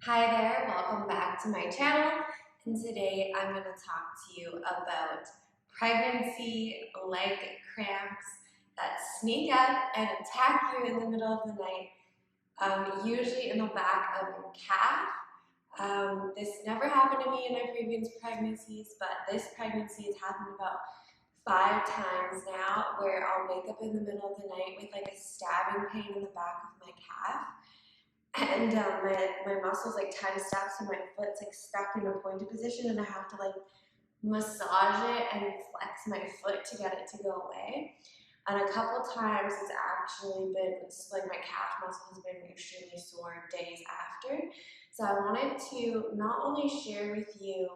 Hi there, welcome back to my channel, and today I'm going to talk to you about pregnancy leg cramps that sneak up and attack you in the middle of the night, usually in the back of your calf. This never happened to me in my previous pregnancies, but this pregnancy has happened about 5 times now, where I'll wake up in the middle of the night with like a stabbing pain in the back of my calf, and my muscles like tensed up, so my foot's like stuck in a pointed position, and I have to like massage it and flex my foot to get it to go away. And a couple times it's actually been like my calf muscle has been extremely sore days after. So I wanted to not only share with you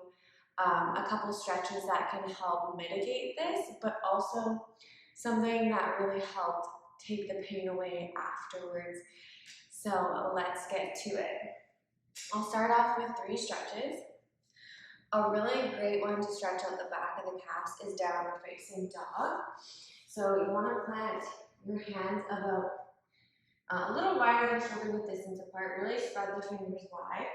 a couple stretches that can help mitigate this, but also something that really helped take the pain away afterwards. So let's get to it. I'll start off with 3 stretches. A really great one to stretch out the back of the calves is downward facing dog. So you want to plant your hands about a little wider than shoulder width distance apart. Really spread the fingers wide.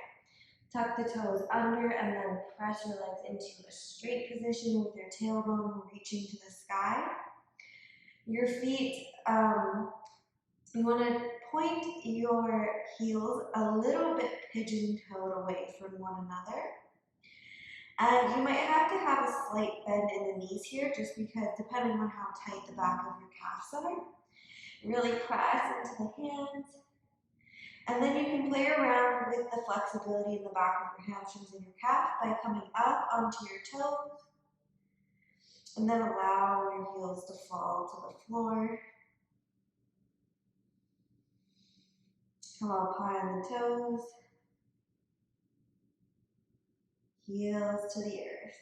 Tuck the toes under and then press your legs into a straight position with your tailbone reaching to the sky. Your feet, you want to point your heels a little bit pigeon-toed away from one another. And you might have to have a slight bend in the knees here, just because depending on how tight the back of your calves are. Really press into the hands. And then you can play around with the flexibility in the back of your hamstrings and your calf by coming up onto your toes. And then allow your heels to fall to the floor. Come up high on the toes. Heels to the earth.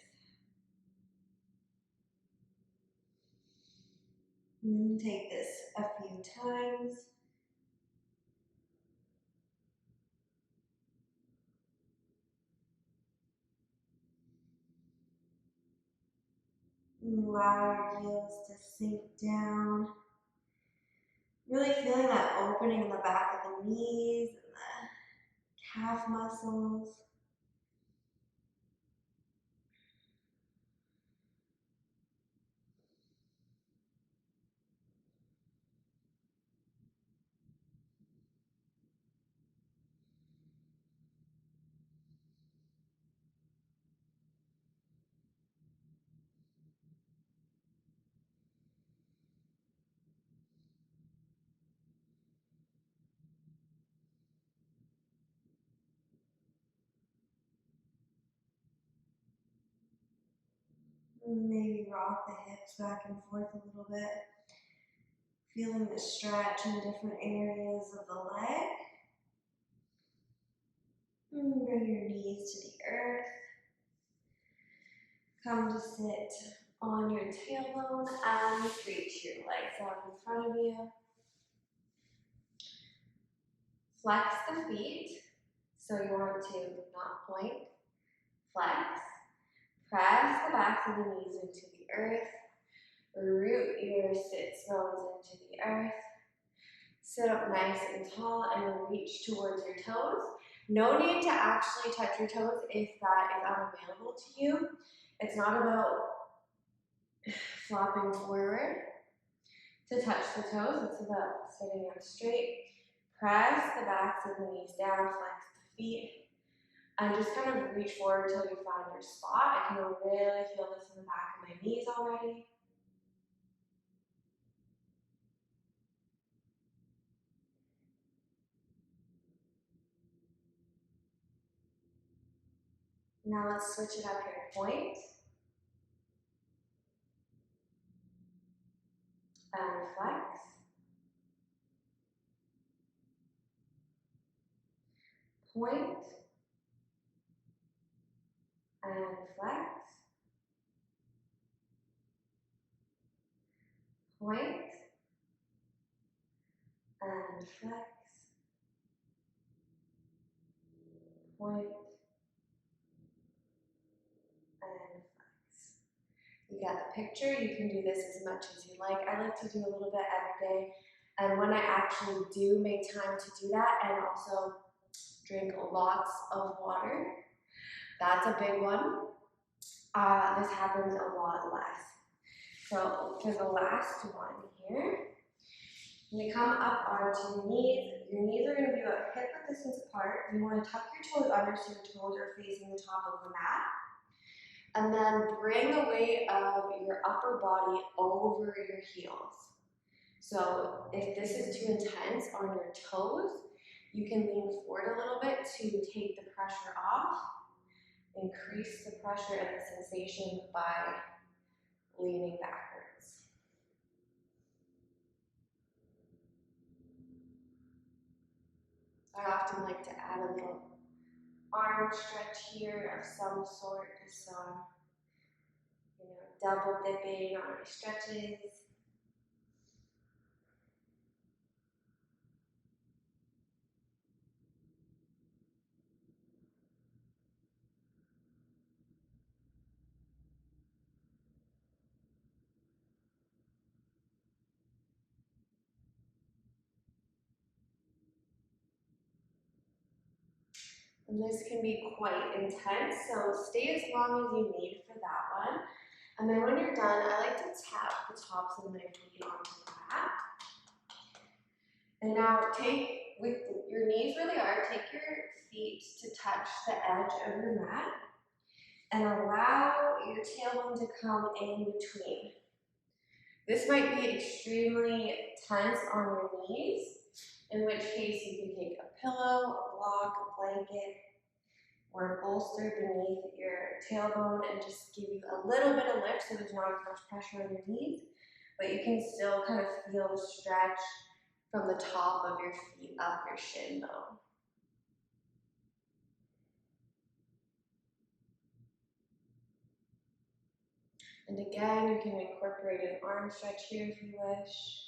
Take this a few times. Allow your heels to sink down. Really feeling that opening in the back of the knees and the calf muscles. Maybe rock the hips back and forth a little bit. Feeling the stretch in different areas of the leg. Bring your knees to the earth. Come to sit on your tailbone and reach your legs out in front of you. Flex the feet. So you want to not point, flex. Press the backs of the knees into the earth. Root your sits bones into the earth. Sit up nice and tall and reach towards your toes. No need to actually touch your toes if that is unavailable to you. It's not about flopping forward to touch the toes. It's about sitting up straight. Press the backs of the knees down, flex the feet, and just kind of reach forward until you find your spot. I can really feel this in the back of my knees already. Now let's switch it up here. Point and flex. Point and flex. Point and flex. Point and flex. You got the picture. You can do this as much as you like. I like to do a little bit every day. And when I actually do make time to do that, and also Drink lots of water. That's a big one. This happens a lot less. So for the last one here, when you come up onto your knees are going to be about hip width distance apart. You want to tuck your toes under so your toes are facing the top of the mat. And then bring the weight of your upper body over your heels. So if this is too intense on your toes, you can lean forward a little bit to take the pressure off. Increase the pressure and the sensation by leaning backwards. I often like to add a little arm stretch here of some sort, just so I'm, double dipping on my stretches. And this can be quite intense, so stay as long as you need for that one. And then when you're done, I like to tap the tops of my feet onto the mat. And now take, with your knees where they are, take your feet to touch the edge of your mat and allow your tailbone to come in between. This might be extremely tense on your knees, in which case you can take a pillow, a block, a blanket, or a bolster beneath your tailbone and just give you a little bit of lift so there's not as much pressure on your knees, but you can still kind of feel the stretch from the top of your feet up your shin bone. And again, you can incorporate an arm stretch here if you wish.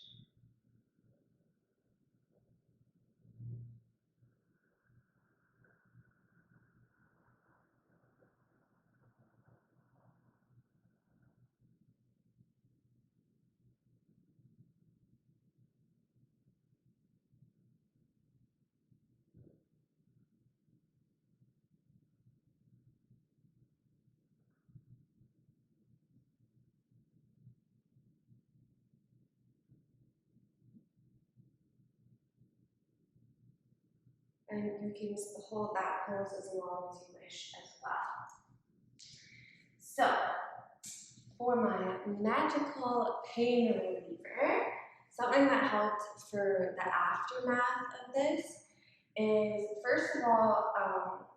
And you can hold that pose as long as you wish as well. So, for my magical pain reliever, something that helped for the aftermath of this is, first of all,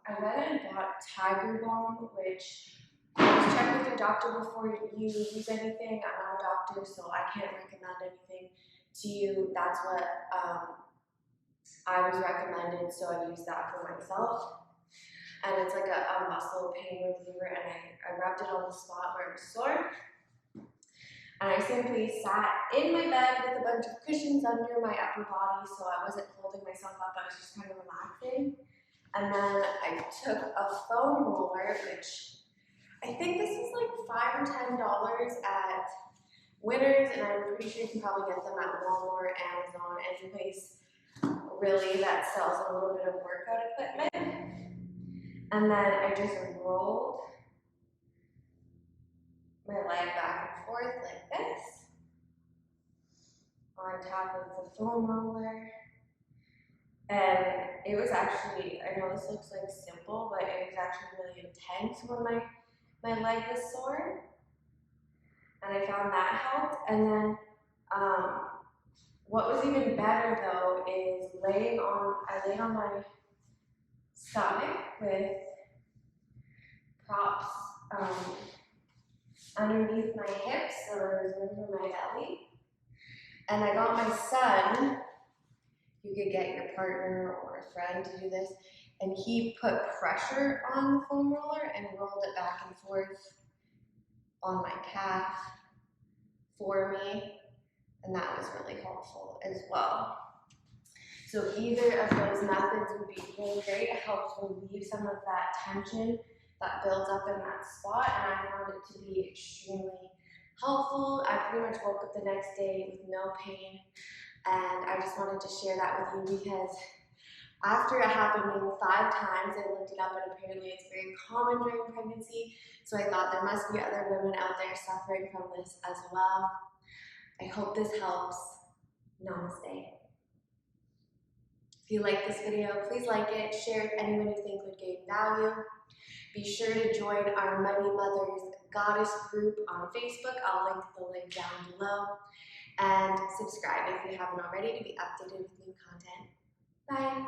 I went and bought Tiger Balm, which always check with your doctor before you use anything. I'm not a doctor, so I can't recommend anything to you. That's what I was recommended, so I used that for myself. And it's like a muscle pain reliever, and I rubbed it on the spot where it was sore. And I simply sat in my bed with a bunch of cushions under my upper body, so I wasn't holding myself up, I was just kind of relaxing. And then I took a foam roller, which I think this is like $5 or $10 at Winners, and I'm pretty sure you can probably get them at Walmart, Amazon, any place really that sells a little bit of workout equipment. And then I just rolled my leg back and forth like this on top of the foam roller. And it was actually, I know this looks like simple, but it was actually really intense when my leg was sore. And I found that helped. And then what was even better though is I laid on my stomach with props underneath my hips, so there was room for my belly. And I got my son, you could get your partner or a friend to do this, and he put pressure on the foam roller and rolled it back and forth on my calf for me, and that was really helpful as well. So either of those methods would be really great. It helps relieve some of that tension that builds up in that spot, and I found it to be extremely helpful. I pretty much woke up the next day with no pain, and I just wanted to share that with you because After it happening 5 times, I looked it up and apparently it's very common during pregnancy. So I thought there must be other women out there suffering from this as well. I hope this helps. Namaste. If you like this video, please like it, share it with anyone you think would gain value. Be sure to join our Mighty Mothers Goddess group on Facebook. I'll link the link down below. And subscribe if you haven't already to be updated with new content. Bye.